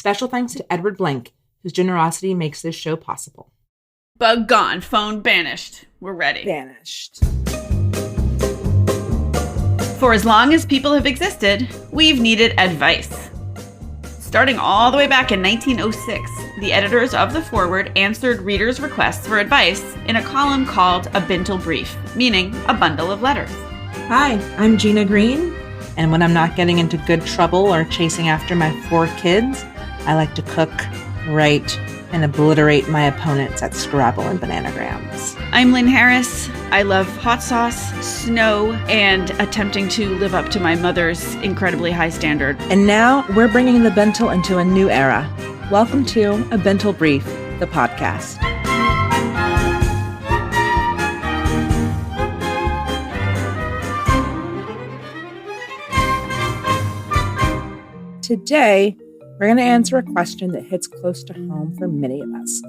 Special thanks to Edward Blank, whose generosity makes this show possible. Bug gone, phone banished. We're ready. Banished. For as long as people have existed, we've needed advice. Starting all the way back in 1906, the editors of The Forward answered readers' requests for advice in a column called A Bintel Brief, meaning a bundle of letters. Hi, I'm Gina Green, and when I'm not getting into good trouble or chasing after my 4 kids, I like to cook, write, and obliterate my opponents at Scrabble and Bananagrams. I'm Lynn Harris. I love hot sauce, snow, and attempting to live up to my mother's incredibly high standard. And now we're bringing the Bintel into a new era. Welcome to A Bintel Brief, the podcast. Today, we're going to answer a question that hits close to home for many of us.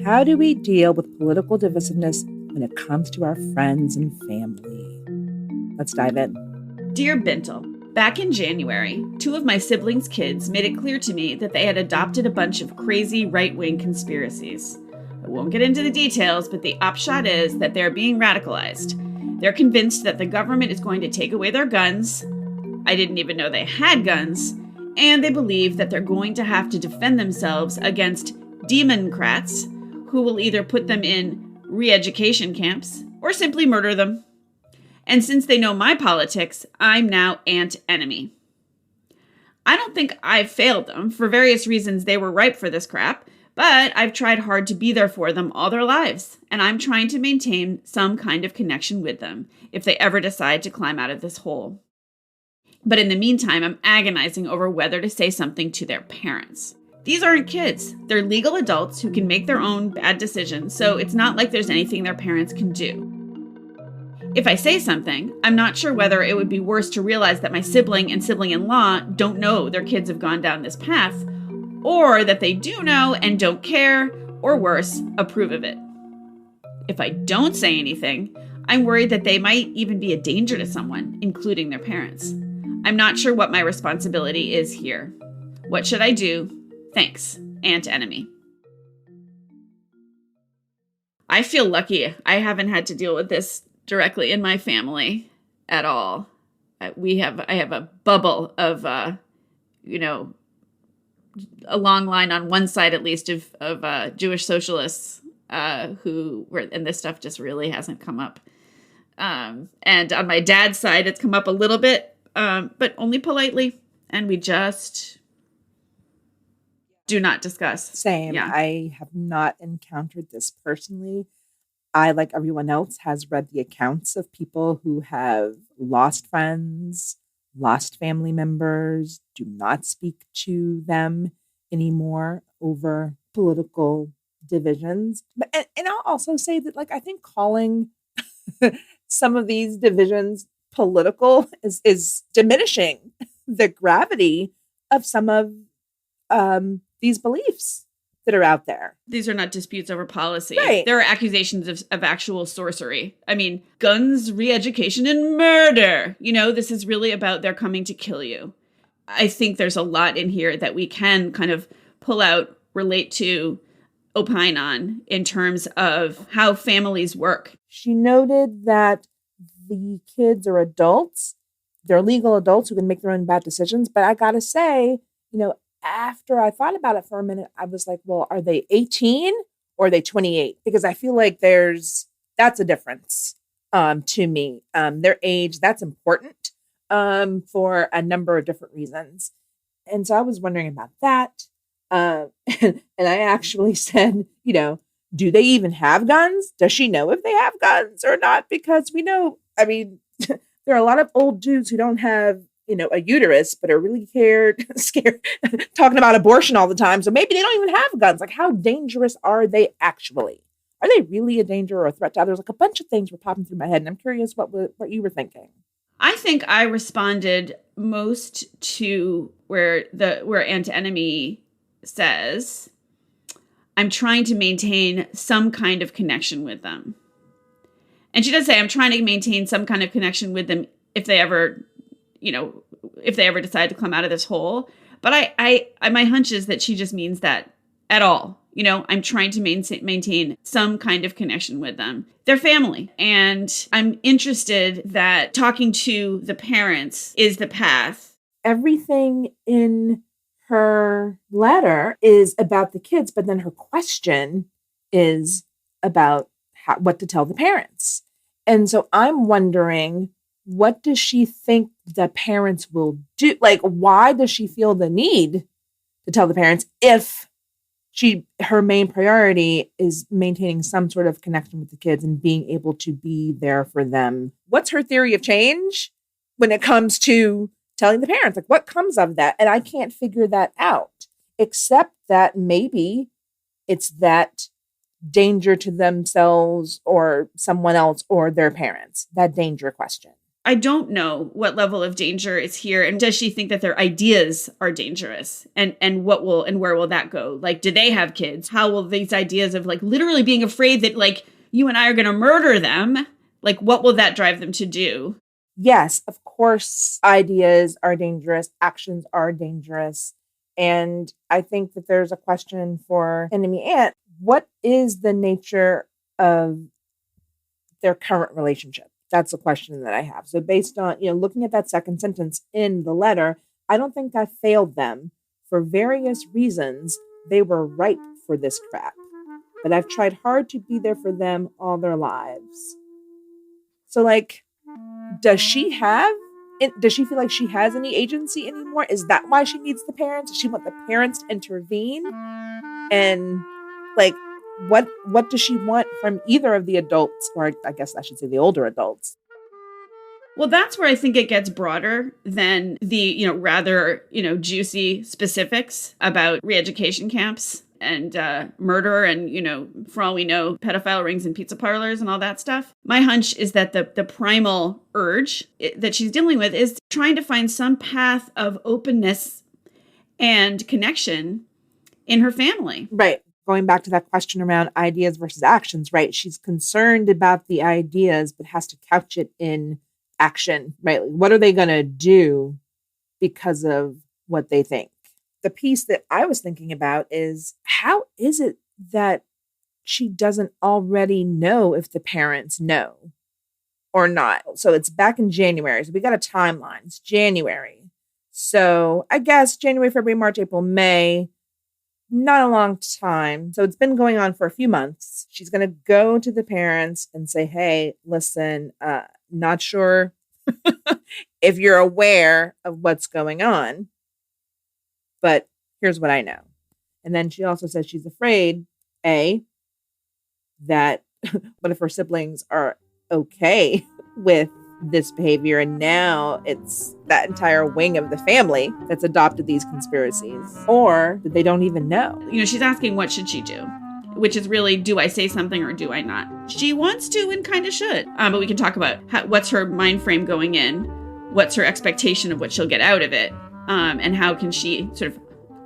How do we deal with political divisiveness when it comes to our friends and family? Let's dive in. Dear Bintel, back in January, 2 of my siblings' kids made it clear to me that they had adopted a bunch of crazy right-wing conspiracies. I won't get into the details, but the upshot is that they're being radicalized. They're convinced that the government is going to take away their guns. I didn't even know they had guns. And they believe that they're going to have to defend themselves against Democrats who will either put them in re-education camps or simply murder them. And since they know my politics, I'm now ant-enemy. I don't think I've failed them. For various reasons, they were ripe for this crap, but I've tried hard to be there for them all their lives, and I'm trying to maintain some kind of connection with them if they ever decide to climb out of this hole. But in the meantime, I'm agonizing over whether to say something to their parents. These aren't kids. They're legal adults who can make their own bad decisions, so it's not like there's anything their parents can do. If I say something, I'm not sure whether it would be worse to realize that my sibling and sibling-in-law don't know their kids have gone down this path, or that they do know and don't care, or worse, approve of it. If I don't say anything, I'm worried that they might even be a danger to someone, including their parents. I'm not sure what my responsibility is here. What should I do? Thanks, ant-enemy. I feel lucky I haven't had to deal with this directly in my family at all. I have a bubble of, a long line on one side at least of Jewish socialists who were, and this stuff just really hasn't come up. And on my dad's side, it's come up a little bit. But only politely, and we just do not discuss. Same. Yeah. I have not encountered this personally. I, like everyone else, has read the accounts of people who have lost friends, lost family members, do not speak to them anymore over political divisions. And I'll also say that, I think calling some of these divisions political is diminishing the gravity of some of these beliefs that are out there. These are not disputes over policy. Right. There are accusations of actual sorcery. I mean, guns, re-education, and murder. This is really about they're coming to kill you. I think there's a lot in here that we can kind of pull out, relate to, opine on in terms of how families work. She noted that the kids are adults. They're legal adults who can make their own bad decisions. But I got to say, after I thought about it for a minute, I was like, well, are they 18 or are they 28? Because I feel like that's a difference to me. Their age, that's important for a number of different reasons. And so I was wondering about that. And I actually said, do they even have guns? Does she know if they have guns or not? Because we know, there are a lot of old dudes who don't have, a uterus, but are really scared, talking about abortion all the time. So maybe they don't even have guns. How dangerous are they actually? Are they really a danger or a threat to others? A bunch of things were popping through my head, and I'm curious what you were thinking. I think I responded most to where ant-enemy says, I'm trying to maintain some kind of connection with them. And she does say, I'm trying to maintain some kind of connection with them if they ever decide to come out of this hole. But I my hunch is that she just means that at all. You know, I'm trying to maintain some kind of connection with them. They're family. And I'm interested that talking to the parents is the path. Everything in her letter is about the kids, but then her question is about what to tell the parents. And so I'm wondering, what does she think the parents will do? Like, why does she feel the need to tell the parents if her main priority is maintaining some sort of connection with the kids and being able to be there for them? What's her theory of change when it comes to telling the parents? Like, what comes of that? And I can't figure that out, except that maybe it's that danger to themselves or someone else or their parents, that danger question. I don't know what level of danger is here. And does she think that their ideas are dangerous? And where will that go? Like, do they have kids? How will these ideas of like literally being afraid that like you and I are going to murder them, like what will that drive them to do? Yes, of course, ideas are dangerous. Actions are dangerous. And I think that there's a question for Enemy Aunt. What is the nature of their current relationship? That's a question that I have. So based on, looking at that second sentence in the letter, I don't think that failed them. For various reasons, they were ripe for this crap. But I've tried hard to be there for them all their lives. So like, does she feel like she has any agency anymore? Is that why she needs the parents? Does she want the parents to intervene? And like, what does she want from either of the adults, or I guess I should say the older adults? Well, that's where I think it gets broader than the, rather, juicy specifics about re-education camps and murder and, for all we know, pedophile rings and pizza parlors and all that stuff. My hunch is that the primal urge that she's dealing with is trying to find some path of openness and connection in her family. Right. Going back to that question around ideas versus actions, right? She's concerned about the ideas, but has to couch it in action, right? Like, what are they going to do because of what they think? The piece that I was thinking about is, how is it that she doesn't already know if the parents know or not? So it's back in January. So we got a timeline. It's January. So I guess January, February, March, April, May. Not a long time. So it's been going on for a few months. She's going to go to the parents and say, hey, listen, not sure if you're aware of what's going on, but here's what I know. And then she also says she's afraid, that what if her siblings are okay with this behavior, and now it's that entire wing of the family that's adopted these conspiracies, or that they don't even know. She's asking what should she do, which is really, do I say something or do I not? She wants to and kind of should, but we can talk about what's her mind frame going in, what's her expectation of what she'll get out of it, and how can she sort of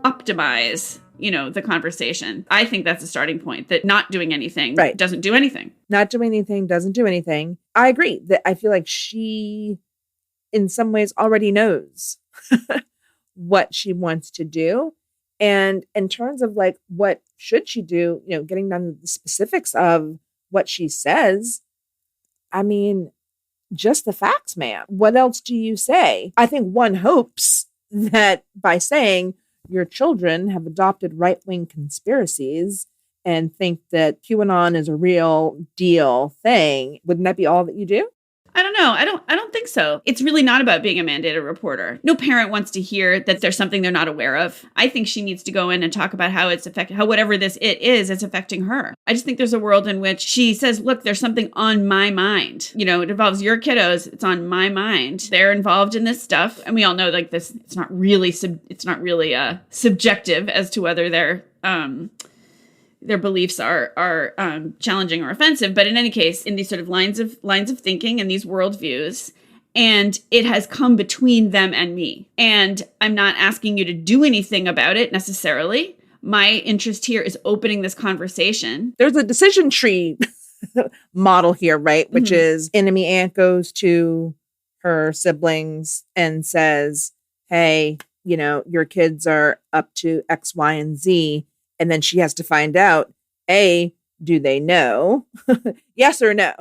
optimize the conversation. I think that's a starting point, that not doing anything doesn't do anything. Not doing anything doesn't do anything. I agree that I feel like she, in some ways, already knows what she wants to do. And in terms of like, what should she do, getting down to the specifics of what she says, I mean, just the facts, ma'am. What else do you say? I think one hopes that by saying, your children have adopted right-wing conspiracies and think that QAnon is a real deal thing, wouldn't that be all that you do? I don't know. I don't think so. It's really not about being a mandated reporter. No parent wants to hear that there's something they're not aware of. I think she needs to go in and talk about how it's how whatever this it is affecting her. I just think there's a world in which she says, look, there's something on my mind. It involves your kiddos. It's on my mind. They're involved in this stuff. And we all know like this, it's not really subjective as to whether their beliefs are challenging or offensive. But in any case, in these sort of lines of thinking and these worldviews, and it has come between them and me. And I'm not asking you to do anything about it necessarily. My interest here is opening this conversation. There's a decision tree model here, right? Which is Enemy Aunt goes to her siblings and says, hey, your kids are up to X, Y, and Z. And then she has to find out, A, do they know? Yes or no?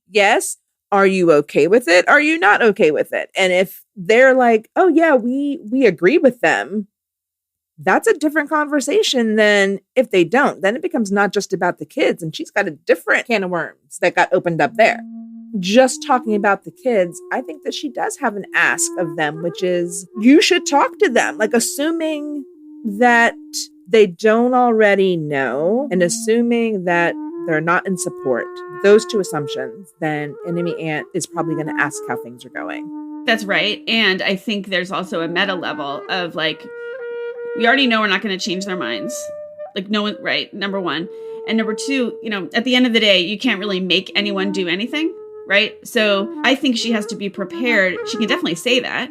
Yes. Are you okay with it? Are you not okay with it? And if they're like, oh yeah, we agree with them, that's a different conversation than if they don't. Then it becomes not just about the kids, and she's got a different can of worms that got opened up there. Just talking about the kids, I think that she does have an ask of them, which is you should talk to them, like assuming that they don't already know and assuming that they're not in support. Those two assumptions, then enemy aunt is probably going to ask how things are going. That's right. And I think there's also a meta level of like, we already know we're not going to change their minds. Like no one, right? Number one. And number two, at the end of the day, you can't really make anyone do anything, right? So I think she has to be prepared. She can definitely say that,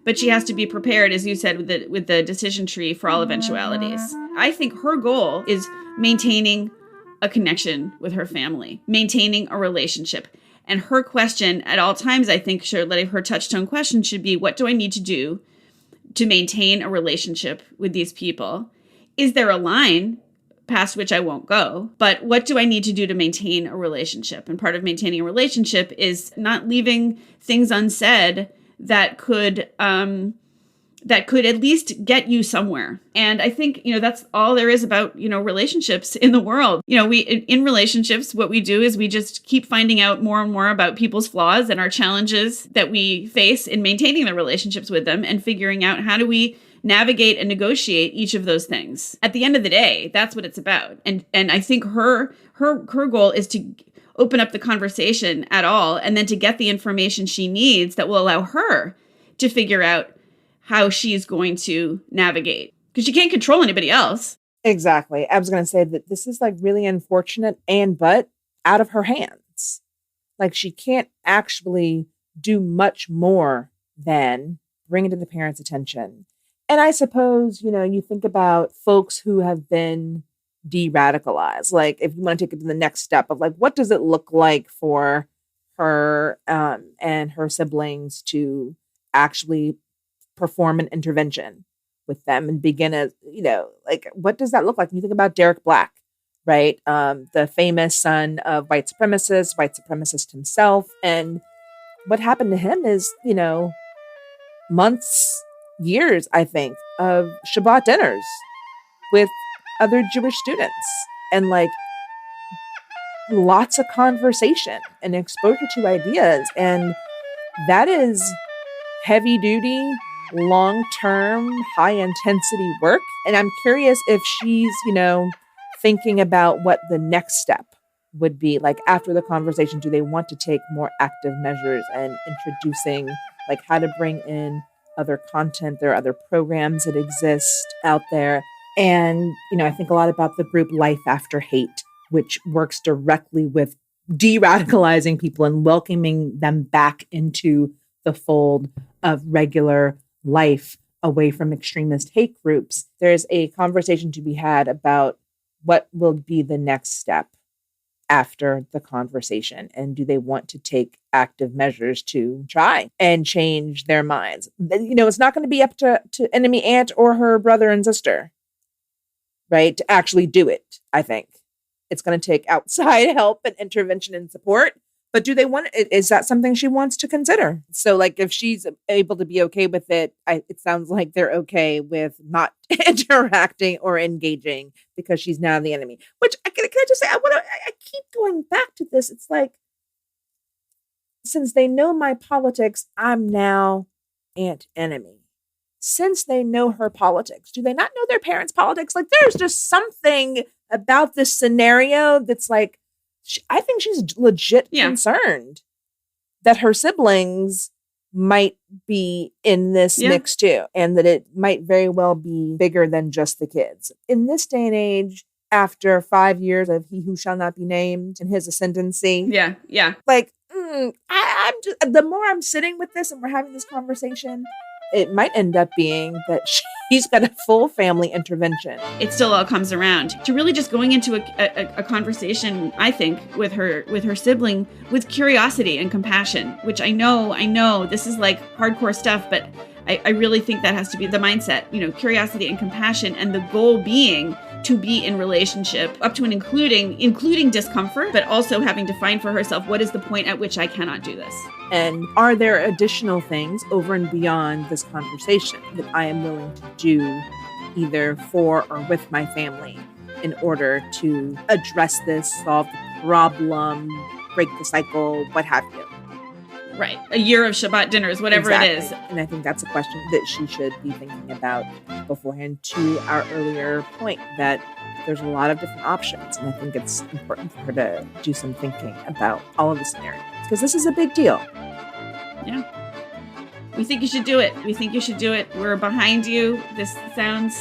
but she has to be prepared, as you said, with the decision tree for all eventualities. I think her goal is maintaining a connection with her family, maintaining a relationship. And her question at all times, I think, her touchstone question should be, what do I need to do to maintain a relationship with these people? Is there a line past which I won't go? But what do I need to do to maintain a relationship? And part of maintaining a relationship is not leaving things unsaid that could at least get you somewhere. And I think, that's all there is about, relationships in the world. In relationships, what we do is we just keep finding out more and more about people's flaws and our challenges that we face in maintaining the relationships with them and figuring out how do we navigate and negotiate each of those things. At the end of the day, that's what it's about. And I think her goal is to open up the conversation at all and then to get the information she needs that will allow her to figure out how she's going to navigate, because she can't control anybody else. Exactly. I was going to say that this is like really unfortunate but out of her hands. Like she can't actually do much more than bring it to the parents' attention. And I suppose, you think about folks who have been de-radicalized. Like if you want to take it to the next step of like, what does it look like for her and her siblings to actually perform an intervention with them and begin like, what does that look like? When you think about Derek Black, right? The famous son of white supremacist himself. And what happened to him is, months, years, I think, of Shabbat dinners with other Jewish students and like lots of conversation and exposure to ideas. And that is heavy duty, long-term, high-intensity work. And I'm curious if she's, thinking about what the next step would be. Like after the conversation, do they want to take more active measures and introducing like how to bring in other content? There are other programs that exist out there. And, I think a lot about the group Life After Hate, which works directly with de-radicalizing people and welcoming them back into the fold of regular life away from extremist hate groups. There's a conversation to be had about what will be the next step after the conversation. And do they want to take active measures to try and change their minds? It's not going to be up to enemy aunt or her brother and sister, right? To actually do it, I think. It's going to take outside help and intervention and support. But do they want it? Is that something she wants to consider? So like if she's able to be okay with it, it sounds like they're okay with not interacting or engaging because she's now the enemy. Which can I just say, I keep going back to this. It's like, since they know my politics, I'm now aunt enemy. Since they know her politics, do they not know their parents' politics? Like there's just something about this scenario that's like, I think she's legit concerned that her siblings might be in this mix too, and that it might very well be bigger than just the kids. In this day and age, after 5 years of He Who Shall Not Be Named and his ascendancy, like I'm just, the more I'm sitting with this and we're having this conversation, it might end up being that she's got a full family intervention. It still all comes around to really just going into a conversation, I think, with her sibling with curiosity and compassion, which I know this is like hardcore stuff, but I really think that has to be the mindset, curiosity and compassion, and the goal being to be in relationship up to and including discomfort, but also having to find for herself, what is the point at which I cannot do this? And are there additional things over and beyond this conversation that I am willing to do either for or with my family in order to address this, solve the problem, break the cycle, what have you? Right. A year of Shabbat dinners, whatever it is. And I think that's a question that she should be thinking about beforehand, to our earlier point that there's a lot of different options. And I think it's important for her to do some thinking about all of the scenarios, because this is a big deal. Yeah. We think you should do it. We're behind you. This sounds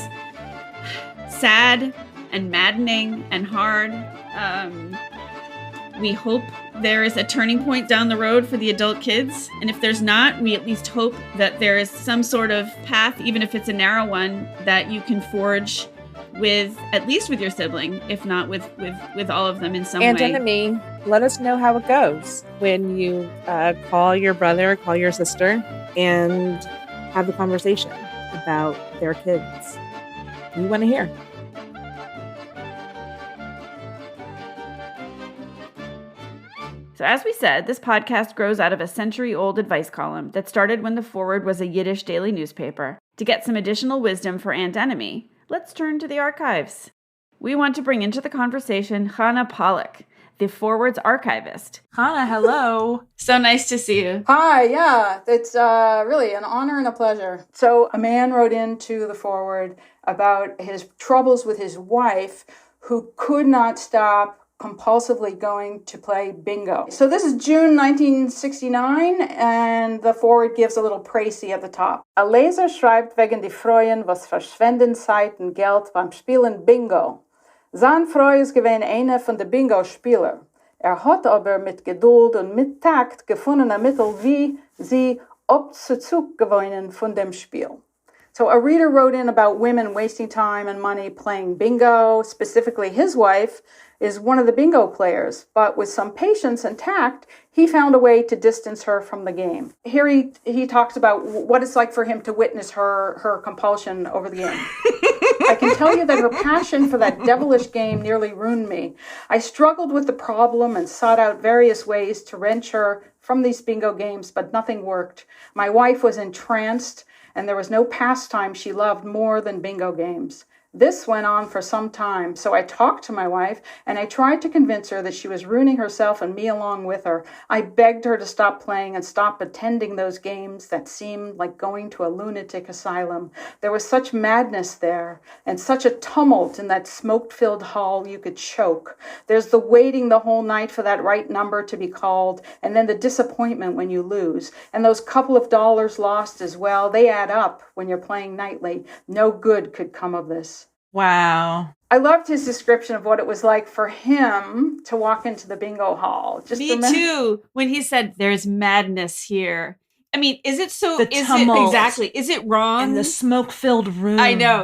sad and maddening and hard. We hope there is a turning point down the road for the adult kids. And if there's not, we at least hope that there is some sort of path, even if it's a narrow one, that you can forge at least with your sibling, if not with all of them in some way. Aunt Enemy, let us know how it goes when you call your brother, call your sister, and have the conversation about their kids. We want to hear. So as we said, this podcast grows out of a century-old advice column that started when the Forward was a Yiddish daily newspaper. To get some additional wisdom for Aunt Enemy, let's turn to the archives. We want to bring into the conversation Hannah Pollack, the Forward's archivist. Hannah, hello. So nice to see you. Hi, yeah, it's really an honor and a pleasure. So a man wrote into the Forward about his troubles with his wife, who could not stop compulsively going to play bingo. So this is June 1969, and the Forward gives a little précis at the top. A Leser schreibt wegen die Freuen, was verschwenden Zeit und Geld beim Spielen Bingo. Sein Freu ist gewesen einer von den Bingo-Spieler. Hat aber mit Geduld und mit Takt gefunden ein Mittel, wie sie abzuzug gewinnen von dem Spiel. So a reader wrote in about women wasting time and money playing bingo. Specifically, his wife is one of the bingo players, but with some patience and tact, he found a way to distance her from the game. Here he talks about what it's like for him to witness her compulsion over the game. I can tell you that her passion for that devilish game nearly ruined me. I struggled with the problem and sought out various ways to wrench her from these bingo games, but nothing worked. My wife was entranced, and there was no pastime she loved more than bingo games. This went on for some time, so I talked to my wife, and I tried to convince her that she was ruining herself and me along with her. I begged her to stop playing and stop attending those games that seemed like going to a lunatic asylum. There was such madness there, and such a tumult in that smoke-filled hall you could choke. There's the waiting the whole night for that right number to be called, and then the disappointment when you lose. And those couple of dollars lost as well, they add up when you're playing nightly. No good could come of this. Wow. I loved his description of what it was like for him to walk into the bingo hall. Me too. When he said, "There's madness here." I mean, is it so? The is tumult it exactly? Is it wrong? And the smoke-filled rooms. I know.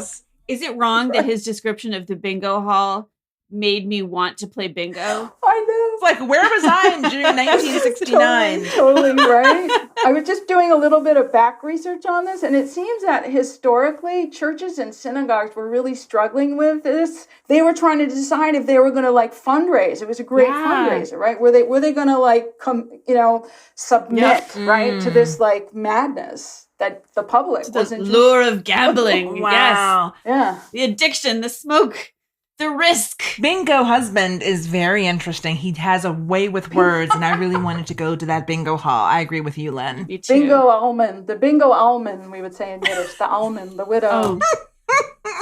Is it wrong that his description of the bingo hall made me want to play bingo? I know. It's like, where was I in June 1969? Totally right. I was just doing a little bit of back research on this, and it seems that historically, churches and synagogues were really struggling with this. They were trying to decide if they were going to fundraise. It was a great fundraiser, right? Were they going to submit right to this madness that the public wasn't. The lure of gambling. Wow. Yes. Yeah. The addiction, the smoke. The risk. Bingo husband is very interesting. He has a way with words, and I really wanted to go to that bingo hall. I agree with you, Len. Me too. Bingo almond. The bingo almond, we would say in Yiddish. The almond, the widow.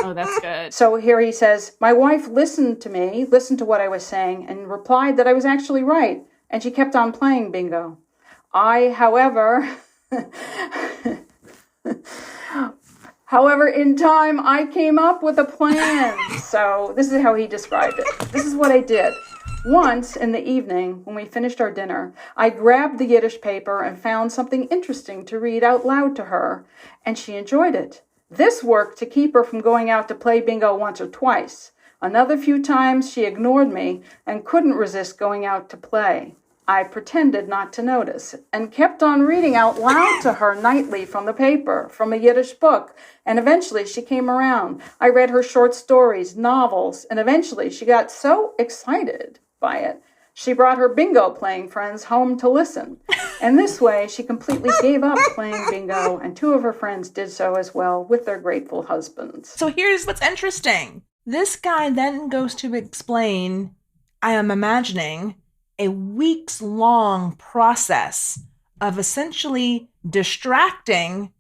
Oh, that's good. So here he says, my wife listened to what I was saying, and replied that I was actually right. And she kept on playing bingo. However, in time, I came up with a plan. So this is how he described it. This is what I did. Once in the evening, when we finished our dinner, I grabbed the Yiddish paper and found something interesting to read out loud to her, and she enjoyed it. This worked to keep her from going out to play bingo once or twice. Another few times, she ignored me and couldn't resist going out to play. I pretended not to notice and kept on reading out loud to her nightly from the paper, from a Yiddish book, and eventually she came around. I read her short stories, novels, and eventually she got so excited by it, she brought her bingo playing friends home to listen. And this way, she completely gave up playing bingo, and 2 of her friends did so as well with their grateful husbands. So here's what's interesting. This guy then goes to explain, I am imagining, a weeks-long process of essentially distracting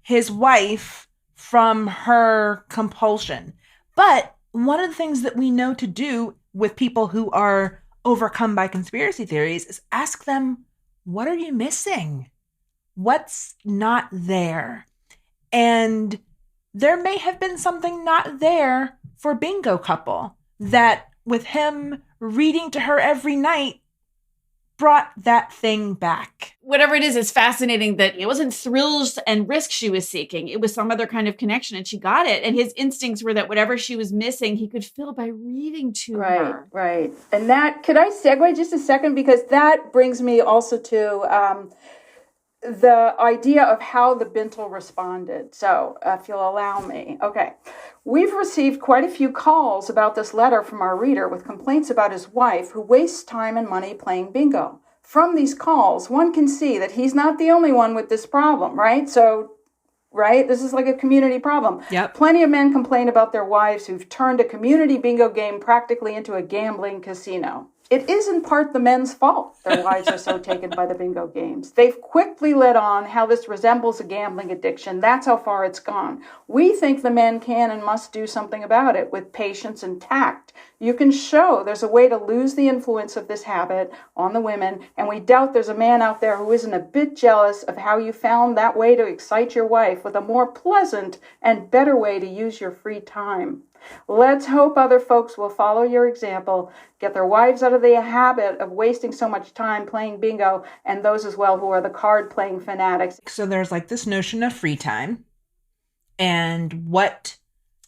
his wife from her compulsion. But one of the things that we know to do with people who are overcome by conspiracy theories is ask them, what are you missing? What's not there? And there may have been something not there for Bingo Couple that with him reading to her every night brought that thing back. Whatever it is fascinating that it wasn't thrills and risk she was seeking. It was some other kind of connection, and she got it. And his instincts were that whatever she was missing, he could fill by reading to her. Right. And that, could I segue just a second? Because that brings me also to the idea of how the Bintel responded. So if you'll allow me. Okay. We've received quite a few calls about this letter from our reader with complaints about his wife who wastes time and money playing bingo. From these calls, one can see that he's not the only one with this problem, right? So, right? This is like a community problem. Yep. Plenty of men complain about their wives who've turned a community bingo game practically into a gambling casino. It is in part the men's fault their wives are so taken by the bingo games. They've quickly let on how this resembles a gambling addiction. That's how far it's gone. We think the men can and must do something about it with patience and tact. You can show there's a way to lose the influence of this habit on the women, and we doubt there's a man out there who isn't a bit jealous of how you found that way to excite your wife with a more pleasant and better way to use your free time. Let's hope other folks will follow your example, get their wives out of the habit of wasting so much time playing bingo, and those as well who are the card-playing fanatics. So there's like this notion of free time and what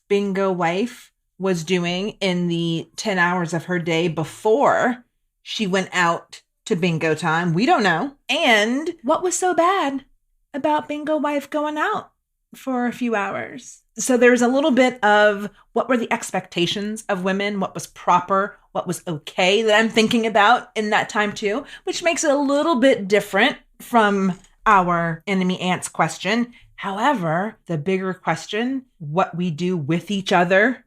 Bingo Wife was doing in the 10 hours of her day before she went out to bingo time. We don't know. And what was so bad about Bingo Wife going out for a few hours? So there's a little bit of what were the expectations of women, what was proper, what was okay that I'm thinking about in that time too, which makes it a little bit different from our enemy ants question. However, the bigger question, what we do with each other,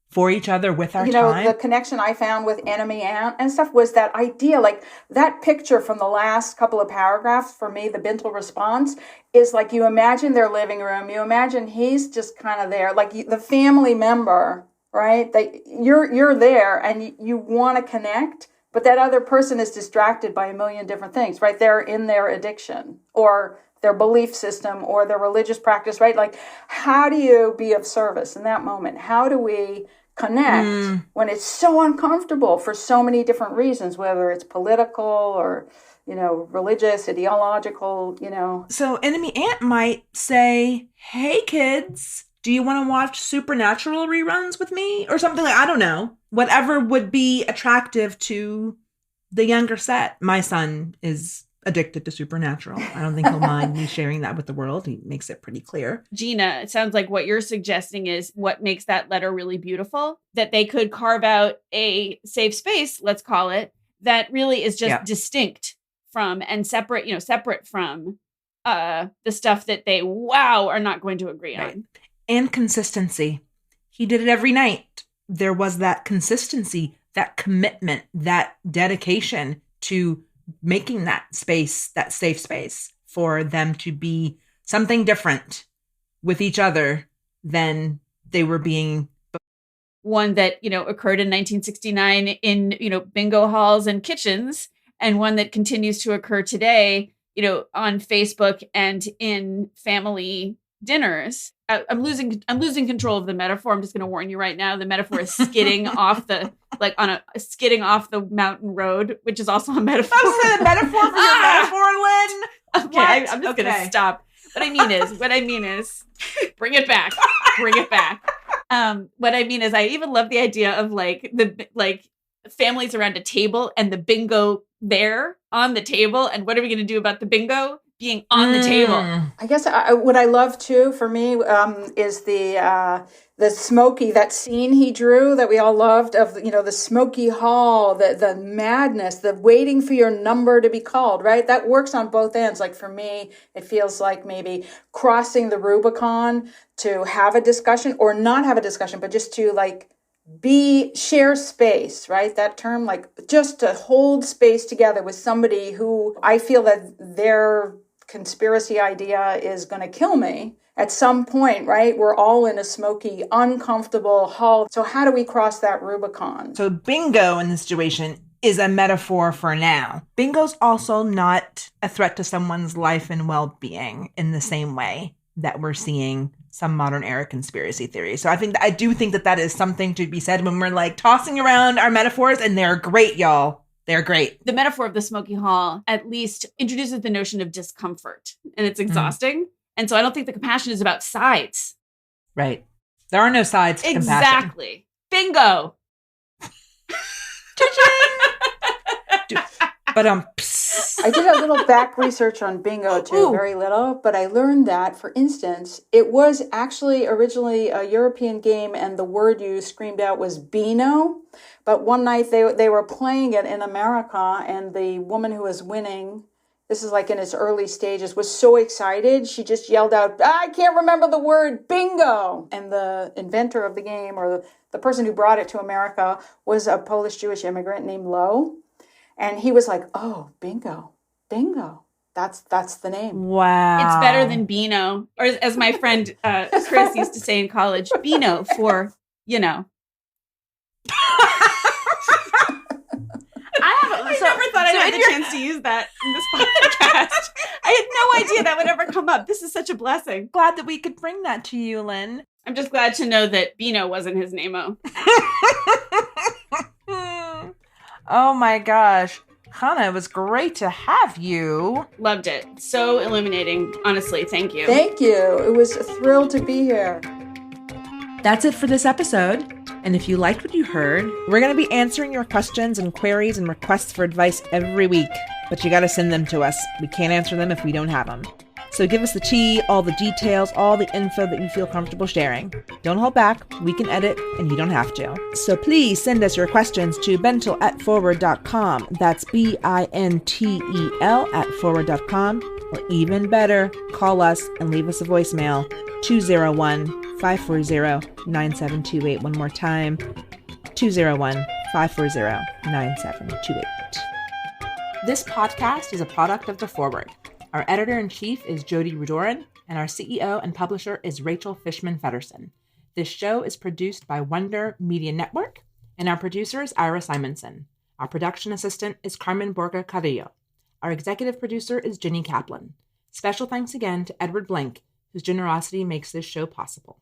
for each other, with our time. The connection I found with enemy ant and stuff was that idea, like that picture from the last couple of paragraphs for me, the Bintel response, is like you imagine their living room, you imagine he's just kind of there, like the family member, right? You're there and you want to connect, but that other person is distracted by a million different things, right? They're in their addiction or their belief system or their religious practice, right? Like, how do you be of service in that moment? How do we connect when it's so uncomfortable for so many different reasons, whether it's political or, religious, ideological, So enemy ant might say, hey kids, do you want to watch Supernatural reruns with me? Or something like, I don't know, whatever would be attractive to the younger set. My son is addicted to Supernatural. I don't think he'll mind me sharing that with the world. He makes it pretty clear. Gina, it sounds like what you're suggesting is what makes that letter really beautiful, that they could carve out a safe space, let's call it, that really is just distinct from and separate from the stuff that they, are not going to agree on. And consistency. He did it every night. There was that consistency, that commitment, that dedication to making that space, that safe space for them to be something different with each other than they were being. One that, occurred in 1969 in, bingo halls and kitchens, and one that continues to occur today, on Facebook and in family dinners. I'm losing control of the metaphor. I'm just going to warn you right now. The metaphor is skidding off the mountain road, which is also a metaphor. That's a metaphor for your metaphor, Lynn. Okay, I'm just going to stop. What I mean is, bring it back. What I mean is, I even love the idea of the families around a table and the bingo there on the table. And what are we going to do about the bingo being on the table? I guess what I love too for me is the smoky, that scene he drew that we all loved of, the smoky hall, the madness, the waiting for your number to be called, right? That works on both ends. Like for me, it feels like maybe crossing the Rubicon to have a discussion or not have a discussion, but just to like share space, right? That term, like just to hold space together with somebody who I feel that their conspiracy idea is going to kill me at some point, right? We're all in a smoky, uncomfortable hall. So how do we cross that Rubicon? So bingo in this situation is a metaphor for now. Bingo's also not a threat to someone's life and well-being in the same way that we're seeing some modern era conspiracy theories. So I do think that is something to be said when we're like tossing around our metaphors, and they're great, y'all. They're great. The metaphor of the smoky hall at least introduces the notion of discomfort, and it's exhausting. And so I don't think the compassion is about sides. Right. There are no sides to compassion. Exactly. Bingo. But I did a little back research on bingo too, very little, but I learned that, for instance, it was actually originally a European game and the word you screamed out was Beano. But one night they were playing it in America, and the woman who was winning, this is like in its early stages, was so excited, she just yelled out, I can't remember the word, bingo! And the inventor of the game, or the person who brought it to America, was a Polish Jewish immigrant named Lo. And he was like, oh, bingo. That's the name. Wow. It's better than Beano. Or as my friend Chris used to say in college, Beano for, I never thought I'd have the chance to use that in this podcast. I had no idea that would ever come up. This is such a blessing. Glad that we could bring that to you, Lynn. I'm just glad to know that Beano wasn't his name-o. Oh my gosh. Hannah, it was great to have you. Loved it. So illuminating. Honestly, thank you. Thank you. It was a thrill to be here. That's it for this episode. And if you liked what you heard, we're going to be answering your questions and queries and requests for advice every week. But you got to send them to us. We can't answer them if we don't have them. So give us the tea, all the details, all the info that you feel comfortable sharing. Don't hold back. We can edit, and you don't have to. So please send us your questions to bintel@forward.com. That's BINTEL @forward.com. Or even better, call us and leave us a voicemail. 201-540-9728. One more time. 201-540-9728. This podcast is a product of The Forward. Our editor-in-chief is Jody Rudoran, and our CEO and publisher is Rachel Fishman-Feddersen. This show is produced by Wonder Media Network, and our producer is Ira Simonson. Our production assistant is Carmen Borga Carrillo. Our executive producer is Jenny Kaplan. Special thanks again to Edward Blank, whose generosity makes this show possible.